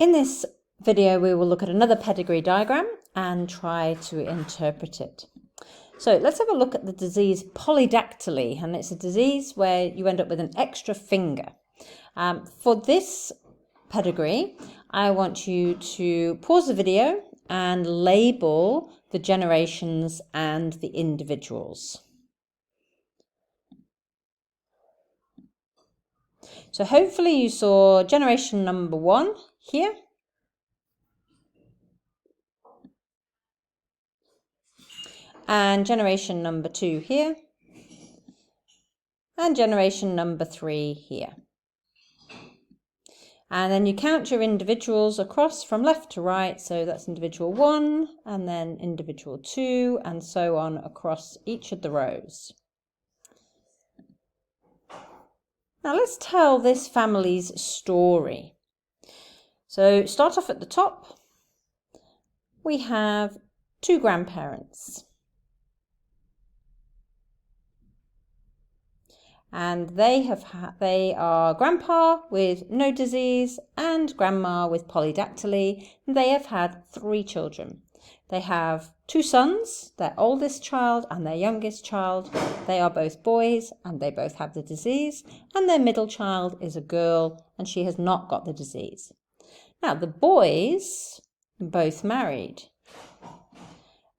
In this video, we will look at another pedigree diagram and try to interpret it. So let's have a look at the disease polydactyly, and it's a disease where you end up with an extra finger. For this pedigree, I want you to pause the video and label the generations and the individuals. So hopefully you saw generation number 1 here. And generation number 2 here. And generation number 3 here. And then you count your individuals across from left to right. So that's individual 1 and then individual 2 and so on across each of the rows. Now let's tell this family's story. So start off at the top. We have 2 grandparents. And they are grandpa with no disease and grandma with polydactyly. And they have had 3 children. They have 2 sons, their oldest child and their youngest child. They are both boys and they both have the disease. And their middle child is a girl and she has not got the disease. Now the boys both married.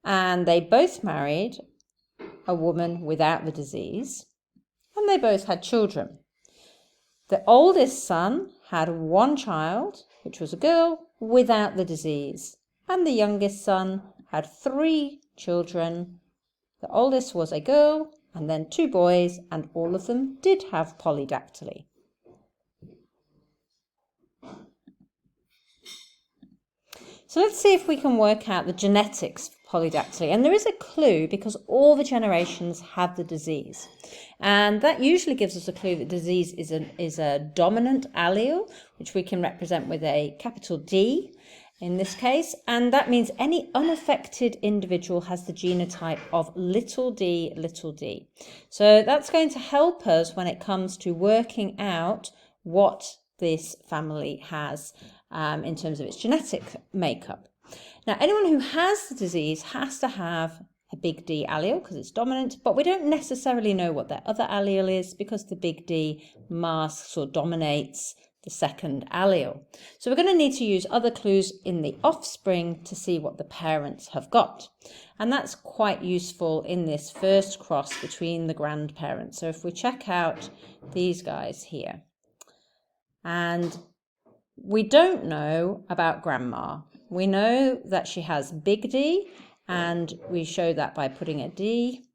And they both married a woman without the disease. And they both had children. The oldest son had 1 child, which was a girl, without the disease. And the youngest son had 3 children. The oldest was a girl, and then 2 boys, and all of them did have polydactyly. So let's see if we can work out the genetics for polydactyly. And there is a clue because all the generations have the disease. And that usually gives us a clue that disease is a dominant allele, which we can represent with a capital D in this case. And that means any unaffected individual has the genotype of little d, little d. So that's going to help us when it comes to working out what this family has in terms of its genetic makeup. Now, anyone who has the disease has to have a big D allele because it's dominant, but we don't necessarily know what their other allele is because the big D masks or dominates the second allele. So we're going to need to use other clues in the offspring to see what the parents have got. And that's quite useful in this first cross between the grandparents. So if we check out these guys here, and we don't know about grandma. We know that she has big D, and we show that by putting a D.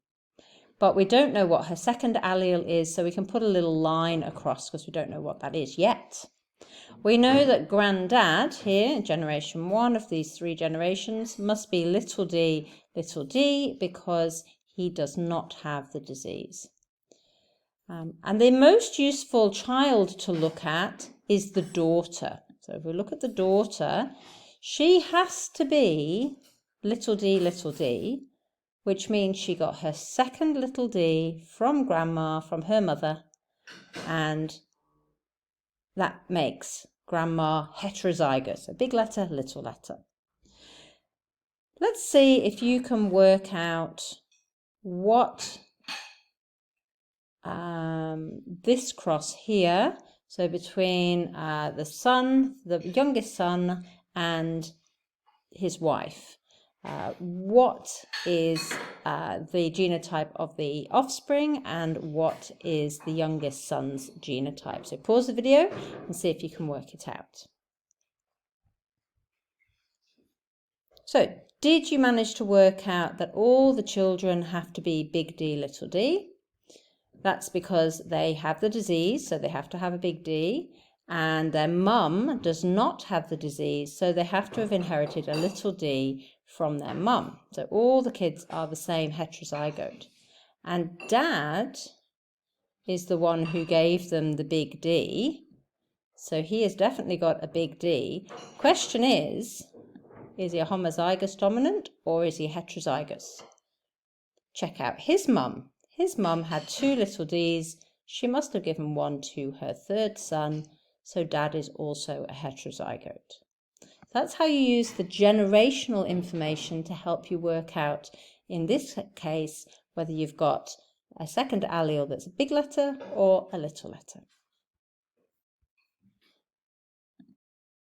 But we don't know what her second allele is, so we can put a little line across because we don't know what that is yet. We know that granddad here, generation 1 of these 3 generations, must be little d, because he does not have the disease. And the most useful child to look at is the daughter. So if we look at the daughter, she has to be little d, which means she got her second little d from grandma, from her mother, and that makes grandma heterozygous, a big letter, little letter. Let's see if you can work out what this cross here, so between the son, the youngest son, and his wife. What is the genotype of the offspring and what is the youngest son's genotype? So pause the video and see if you can work it out. So did you manage to work out that all the children have to be big D, little d? That's because they have the disease, so they have to have a big D, and their mum does not have the disease, so they have to have inherited a little d from their mum. So all the kids are the same heterozygote. And dad is the one who gave them the big D, so he has definitely got a big D. Question is he a homozygous dominant or is he heterozygous? Check out his mum. His mum had 2 little d's. She must have given one to her 3rd son, so dad is also a heterozygote. That's how you use the generational information to help you work out, in this case, whether you've got a second allele that's a big letter or a little letter.